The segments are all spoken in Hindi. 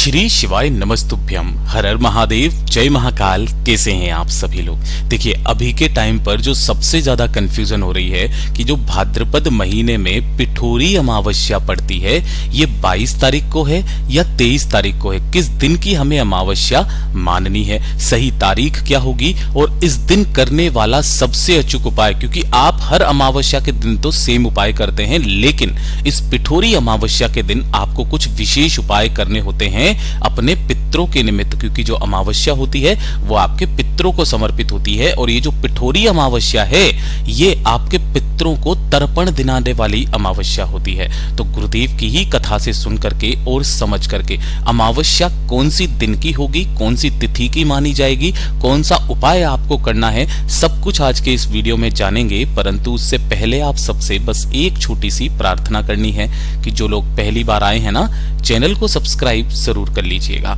श्री शिवाय नमस्तुभ्यम। हर हर महादेव, जय महाकाल। कैसे हैं आप सभी लोग? देखिए, अभी के टाइम पर जो सबसे ज्यादा कंफ्यूजन हो रही है कि जो भाद्रपद महीने में पिठोरी अमावस्या पड़ती है, ये 22 तारीख को है या 23 तारीख को है। किस दिन की हमें अमावस्या माननी है, सही तारीख क्या होगी और इस दिन करने वाला सबसे अचूक उपाय, क्योंकि आप हर अमावस्या के दिन तो सेम उपाय करते हैं, लेकिन इस पिठोरी अमावस्या के दिन आपको कुछ विशेष उपाय करने होते हैं अपने पितरों के निमित्त, क्योंकि जो अमावस्या होती है वो आपके पितरों को समर्पित होती है। और ये जो पिठोरी अमावस्या है, ये आपके पितरों को तर्पण दिलाने वाली अमावस्या होती है। तो गुरुदेव की ही कथा से सुन करके और समझ करके अमावस्या कौन सी दिन की होगी, कौन सी तिथि की मानी जाएगी, कौन सा उपाय आपको करना है, सब कुछ आज के इस वीडियो में जानेंगे। परंतु उससे पहले आप सबसे बस एक छोटी सी प्रार्थना करनी है कि जो लोग पहली बार आए हैं ना, चैनल को सब्सक्राइब जरूर कर लीजिएगा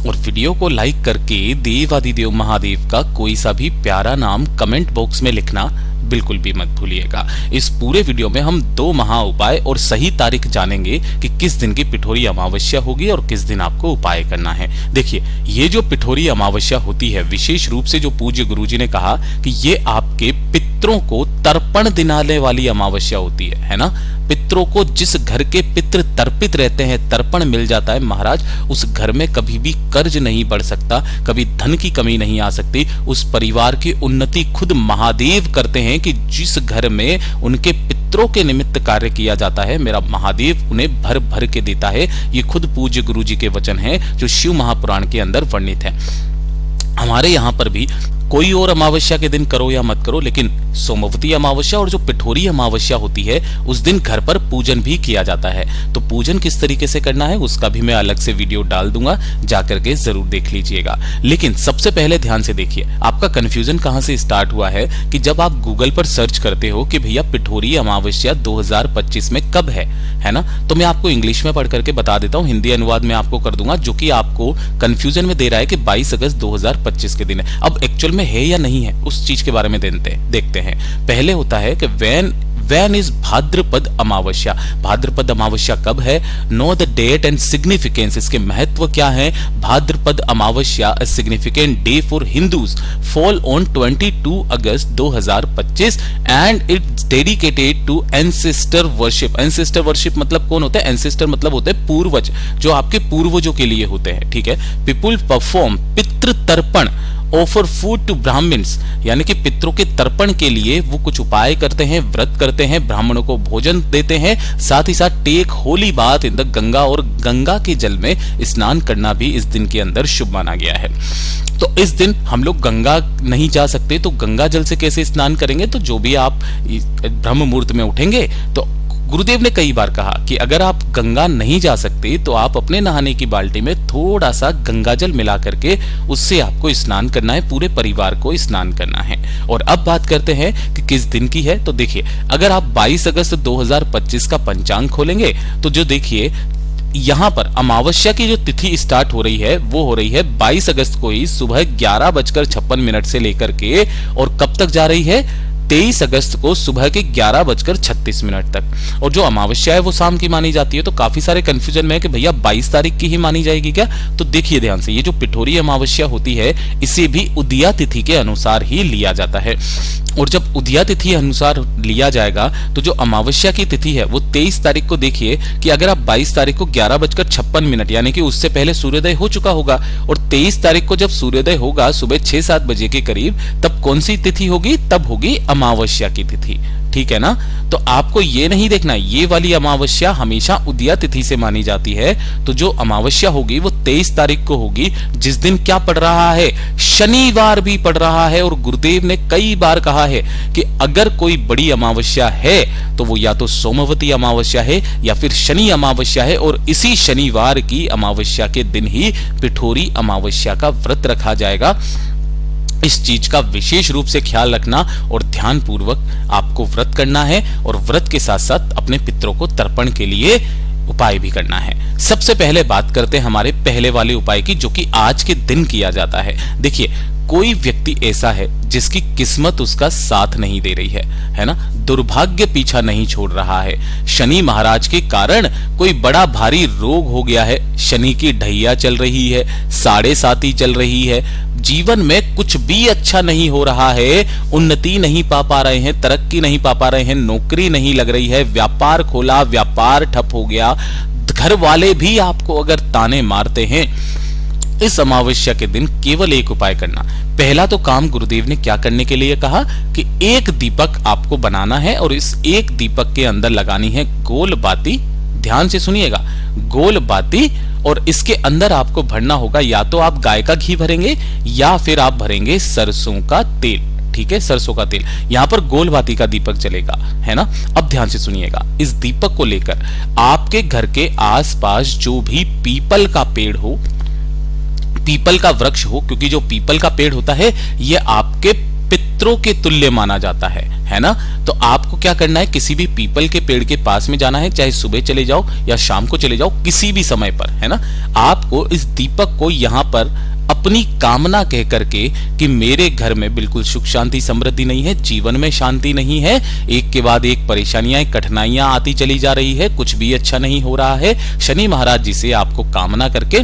और वीडियो को लाइक करके देवादिदेव महादेव का कोई सा भी प्यारा नाम कमेंट बॉक्स में लिखना बिल्कुल भी मत भूलिएगा। इस पूरे वीडियो में हम 2 महा उपाय और सही तारीख जानेंगे कि किस दिन की पिठोरी अमावस्या होगी और किस दिन आपको उपाय करना है। देखिए, ये जो पिठोरी अमावस्या होती है, विशेष रूप से जो पूज्य गुरुजी ने कहा कि ये आपके पितरों को तर्पण दिलाने वाली अमावस्या होती है ना। पितरों को जिस घर के पितृ तर्पित रहते हैं, तर्पण मिल जाता है महाराज, उस घर में कभी भी कर्ज नहीं बढ़ सकता, कभी धन की कमी नहीं आ सकती। उस परिवार की उन्नति खुद महादेव करते हैं कि जिस घर में उनके पितरों के निमित्त कार्य किया जाता है, मेरा महादेव उन्हें भर भर के देता है। ये खुद पूज्य गुरुजी के वचन हैं जो शिव महापुराण के अंदर वर्णित है। हमारे यहाँ पर भी कोई और अमावस्या के दिन करो या मत करो, लेकिन सोमवती अमावस्या और जो पिठोरी अमावस्या होती है, उस दिन घर पर पूजन भी किया जाता है। तो पूजन किस तरीके से करना है उसका भी मैं अलग से वीडियो डाल दूंगा, जाकर के जरूर देख लीजिएगा। लेकिन सबसे पहले ध्यान से देखिए, आपका कंफ्यूजन कहां से स्टार्ट हुआ है कि जब आप गूगल पर सर्च करते हो कि भैया पिठोरी अमावस्या 2025 में कब है ना, तो मैं आपको इंग्लिश में पढ़ करके बता देता हूँ, हिंदी अनुवाद में आपको कर दूंगा, जो कि आपको कंफ्यूजन में दे रहा है कि 22 अगस्त 2025 के दिन है। अब एक्चुअल में है या नहीं है, उस चीज के बारे में देखते हैं। पहले होता है कि when is भाद्रपद अमावस्या। भाद्रपद अमावस्या कब है, know the date and significance, इसके महत्व क्या है। भाद्रपद अमावस्या a significant day for Hindus fall on 22 August 2025 and it's dedicated to ancestor worship। ancestor worship मतलब कौन होता है? ancestor मतलब होते हैं पूर्वज, जो आपके पूर्वजों के लिए होते हैं, ठीक है। people perform पितृ तर्पण, ऑफर फूड टू ब्राह्मण्स, यानी कि पितरों के तर्पण के लिए वो कुछ उपाय करते हैं, व्रत करते हैं, ब्राह्मणों को भोजन देते हैं, साथ ही साथ take holy bath in the Ganga, और गंगा के जल में स्नान करना भी इस दिन के अंदर शुभ माना गया है। तो इस दिन हम लोग गंगा नहीं जा सकते, तो गंगा जल से कैसे स्नान करेंगे? तो जो भी आप ब्रह्म मुहूर्त में उठेंगे, तो गुरुदेव ने कई बार कहा कि अगर आप गंगा नहीं जा सकते तो आप अपने नहाने की बाल्टी में थोड़ा सा गंगा जल मिला करके उससे आपको स्नान करना है, पूरे परिवार को स्नान करना है। और अब बात करते हैं कि किस दिन की है। तो देखिए, अगर आप 22 अगस्त 2025 का पंचांग खोलेंगे तो जो देखिए यहाँ पर अमावस्या की जो तिथि स्टार्ट हो रही है वो हो रही है 22 अगस्त को ही सुबह 11:56 से लेकर के, और कब तक जा रही है? 23 अगस्त को सुबह के 11:36 तक। और जो अमावस्या है वो शाम की मानी जाती है। तो काफी सारे कंफ्यूजन में है कि भैया 22 तारीख की ही मानी जाएगी क्या? तो देखिए ध्यान से, ये जो पिठोरी अमावस्या होती है, इसे भी उदया तिथि के अनुसार ही लिया जाता है। और जब उदया तिथि अनुसार लिया जाएगा तो जो अमावस्या की तिथि है वो 23 तारीख को देखिए कि अगर आप 22 तारीख को 11:56 यानी कि उससे पहले सूर्योदय हो चुका होगा, और 23 तारीख को जब सूर्योदय होगा सुबह 6-7 बजे के करीब, तब कौन सी तिथि होगी? तब होगी अमावस्या की तिथि, ठीक है ना। तो आपको ये नहीं देखना, ये वाली अमावस्या हमेशा उदया तिथि से मानी जाती है। तो जो अमावस्या होगी वो 23 तारीख को होगी, जिस दिन क्या पड़ रहा है? शनिवार भी पड़ रहा है। और गुरुदेव ने कई बार कहा है कि अगर कोई बड़ी अमावस्या है तो वो या तो सोमवती अमावस्या है या फिर शनि अमावस्या है, और इसी शनिवार की अमावस्या के दिन ही पिठोरी अमावस्या का व्रत रखा जाएगा। इस चीज का विशेष रूप से ख्याल रखना और ध्यान पूर्वक आपको व्रत करना है, और व्रत के साथ साथ अपने पितरों को तर्पण के लिए उपाय भी करना है। सबसे पहले बात करते हैं हमारे पहले वाले उपाय की, जो कि आज के दिन किया जाता है। देखिए, कोई व्यक्ति ऐसा है जिसकी किस्मत उसका साथ नहीं दे रही है ना, दुर्भाग्य पीछा नहीं छोड़ रहा है, शनि महाराज के कारण कोई बड़ा भारी रोग हो गया है, शनि की ढैया चल रही है, साढ़े साती चल रही है, जीवन में कुछ भी अच्छा नहीं हो रहा है, उन्नति नहीं पा रहे हैं, तरक्की नहीं पा रहे हैं, नौकरी नहीं लग रही है, व्यापार खोला व्यापार ठप हो गया, घर वाले भी आपको अगर ताने मारते हैं, इस अमावस्या के दिन केवल एक उपाय करना। पहला तो काम गुरुदेव ने क्या करने के लिए कहा कि एक दीपक आपको बनाना है और इस एक दीपक के अंदर लगानी है गोल बाती। ध्यान से सुनिएगा, गोल बाती, और इसके अंदर आपको भरना होगा, या तो आप गाय का घी भरेंगे या फिर आप भरेंगे सरसों का तेल। ठीक है, सरसों का तेल। यहां पर गोल बाती का दीपक जलेगा, है ना। अब ध्यान से सुनिएगा, इस दीपक को लेकर आपके घर के आसपास जो भी पीपल का पेड़ हो, पीपल का वृक्ष हो, क्योंकि जो पीपल का पेड़ होता है ये आपके पितरों के तुल्य माना जाता है ना। तो आपको क्या करना है, किसी भी पीपल के पेड़ के पास में जाना है, चाहे सुबह चले जाओ या शाम को चले जाओ, किसी भी समय पर, है ना। आपको इस दीपक को यहां पर अपनी कामना कह करके कि मेरे घर में बिल्कुल सुख शांति समृद्धि नहीं है, जीवन में शांति नहीं है, एक के बाद एक परेशानियां कठिनाइयां आती चली जा रही है, कुछ भी अच्छा नहीं हो रहा है, शनि महाराज जी से आपको कामना करके,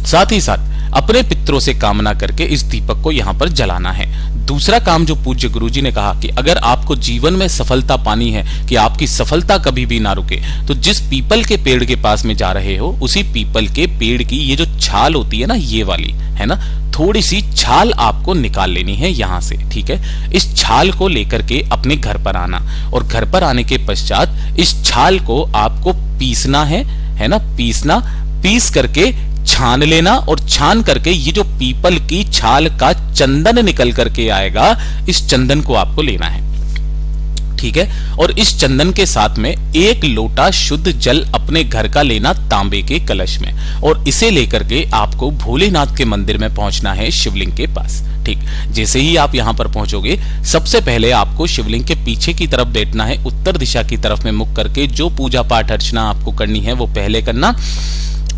साथ ही साथ अपने पितरों से कामना करके इस दीपक को यहां पर जलाना है। दूसरा काम जो पूज्य गुरुजी ने कहा कि अगर आपको जीवन में सफलता पानी है, कि आपकी सफलता कभी भी ना रुके, तो जिस पीपल के पेड़ के पास में जा रहे हो, उसी पीपल के पेड़ की ये जो छाल होती है ना, ये वाली, है ना, थोड़ी सी छाल आपको निकाल लेनी है यहां से। ठीक है, इस छाल को लेकर के अपने घर पर आना, और घर पर आने के पश्चात इस छाल को आपको पीसना है ना, पीस करके छान लेना, और छान करके ये जो पीपल की छाल का चंदन निकल करके आएगा, इस चंदन को आपको लेना है। ठीक है, और इस चंदन के साथ में एक लोटा शुद्ध जल अपने घर का लेना तांबे के कलश में, और इसे लेकर के आपको भोलेनाथ के मंदिर में पहुंचना है, शिवलिंग के पास। ठीक, जैसे ही आप यहां पर पहुंचोगे, सबसे पहले आपको शिवलिंग के पीछे की तरफ बैठना है, उत्तर दिशा की तरफ में मुख करके। जो पूजा पाठ अर्चना आपको करनी है वो पहले करना।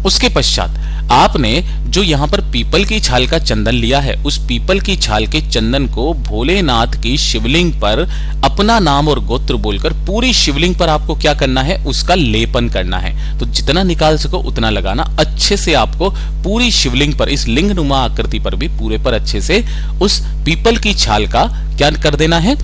उसके पश्चात आपने जो यहां पर पीपल की छाल का चंदन लिया है, उस पीपल की छाल के चंदन को भोलेनाथ की शिवलिंग पर अपना नाम और गोत्र बोलकर पूरी शिवलिंग पर आपको क्या करना है, उसका लेपन करना है। तो जितना निकाल सको उतना लगाना, अच्छे से आपको पूरी शिवलिंग पर, इस लिंगनुमा आकृति पर भी पूरे पर अच्छे से उस पीपल की छाल का क्या कर देना है,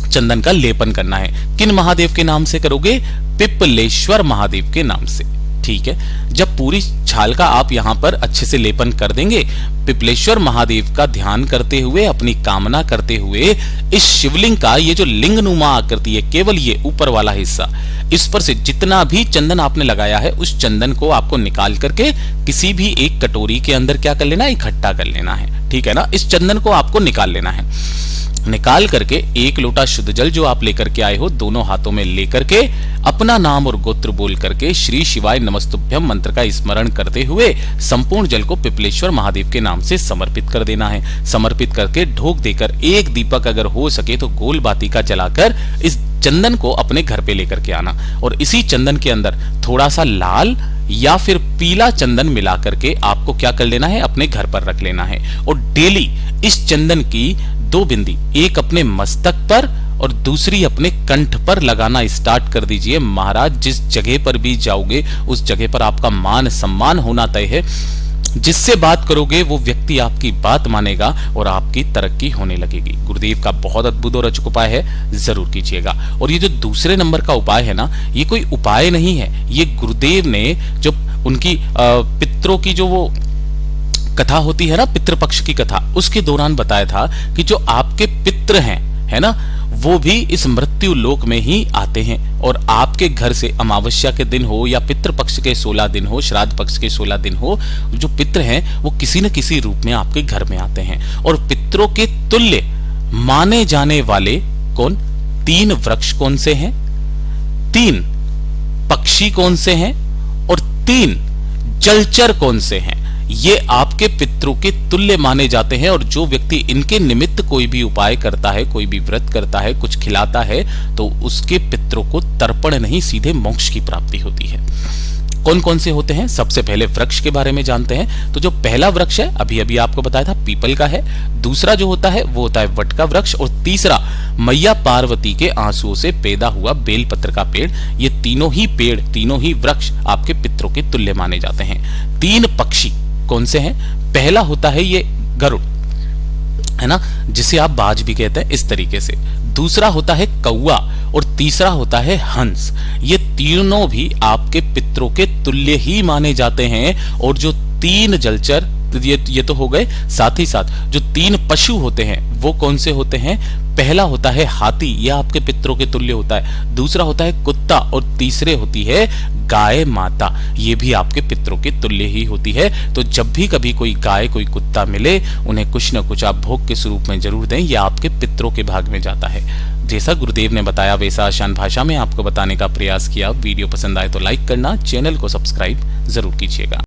चंदन का लेपन करना है। किन महादेव के नाम से करोगे? पिपलेश्वर महादेव के नाम से। ठीक है, जब पूरी छाल का आप यहां पर अच्छे से लेपन कर देंगे, पिपलेश्वर महादेव का ध्यान करते हुए, अपनी कामना करते हुए, इस शिवलिंग का ये जो लिंगनुमा आकृति है, केवल ये ऊपर वाला हिस्सा, इस पर से जितना भी चंदन आपने लगाया है, उस चंदन को आपको निकाल करके किसी भी एक कटोरी के अंदर क्या कर लेना है, इकट्ठा कर लेना है। ठीक है ना, इस चंदन को आपको निकाल लेना है। निकाल करके एक लोटा शुद्ध जल जो आप लेकर के आए हो, दोनों हाथों में लेकर के अपना नाम और गोत्र बोल करके श्री शिवाय नमस्तुभ्यम मंत्र का स्मरण करते हुए संपूर्ण जल को पिपलेश्वर महादेव के नाम से समर्पित कर देना है। समर्पित करके ढोक देकर एक दीपक अगर हो सके तो गोल बाती का जलाकर इस चंदन को अपने घर पे लेकर के आना, और इसी चंदन के अंदर थोड़ा सा लाल या फिर पीला चंदन मिला करके आपको क्या कर लेना है, अपने घर पर रख लेना है। और डेली इस चंदन की 2 बिंदी, एक अपने मस्तक पर और दूसरी अपने कंठ पर लगाना स्टार्ट कर दीजिए। महाराज जिस जगह पर भी जाओगे उस जगह पर आपका मान सम्मान होना तय है। जिससे बात करोगे वो व्यक्ति आपकी बात मानेगा और आपकी तरक्की होने लगेगी। गुरुदेव का बहुत अद्भुत और अचूक उपाय है, जरूर कीजिएगा। और ये जो दूसरे नंबर का उपाय है ना, ये कोई उपाय नहीं है, ये गुरुदेव ने जो उनकी पितरों की जो वो कथा होती है ना, पितृपक्ष की कथा, उसके दौरान बताया था कि जो आपके पितृ हैं, है ना, वो भी इस मृत्यु लोक में ही आते हैं, और आपके घर से अमावस्या के दिन हो या पितृपक्ष के 16 दिन हो, श्राद्ध पक्ष के 16 दिन हो, जो पितृ हैं वो किसी न किसी रूप में आपके घर में आते हैं। और पितरों के तुल्य माने जाने वाले कौन? 3 वृक्ष कौन से हैं, 3 पक्षी कौन से हैं, और 3 जलचर कौन से हैं, ये आपके पितरों के तुल्य माने जाते हैं। और जो व्यक्ति इनके निमित्त कोई भी उपाय करता है, कोई भी व्रत करता है, कुछ खिलाता है, तो उसके पितरों को तर्पण नहीं, सीधे मोक्ष की प्राप्ति होती है। कौन कौन से होते हैं? सबसे पहले वृक्ष के बारे में जानते हैं। तो जो पहला वृक्ष है अभी अभी आपको बताया था पीपल का है, दूसरा जो होता है वो होता है वट का वृक्ष, और तीसरा मैया पार्वती के आंसुओं से पैदा हुआ बेलपत्र का पेड़। ये तीनों ही पेड़, तीनों ही वृक्ष आपके पितरों के तुल्य माने जाते हैं। 3 पक्षी कौन से हैं? पहला होता है ये गरुड़, है ना, जिसे आप बाज भी कहते हैं इस तरीके से। दूसरा होता है कौवा और तीसरा होता है हंस। ये तीनों भी आपके पितरों के तुल्य ही माने जाते हैं। और जो 3 जलचर, ये तो हो गए, साथ ही साथ जो 3 पशु होते हैं वो कौन से होते हैं? पहला होता है हाथी, यह आपके पितरों के तुल्य होता है। दूसरा होता है कुत्ता और तीसरे होती है गाय माता, ये भी आपके पितरों के तुल्य ही होती है। तो जब भी कभी कोई गाय, कोई कुत्ता मिले, उन्हें कुछ न कुछ आप भोग के स्वरूप में जरूर दें, यह आपके पितरों के भाग में जाता है। जैसा गुरुदेव ने बताया वैसा आसान भाषा में आपको बताने का प्रयास किया। वीडियो पसंद आए तो लाइक करना, चैनल को सब्सक्राइब जरूर कीजिएगा।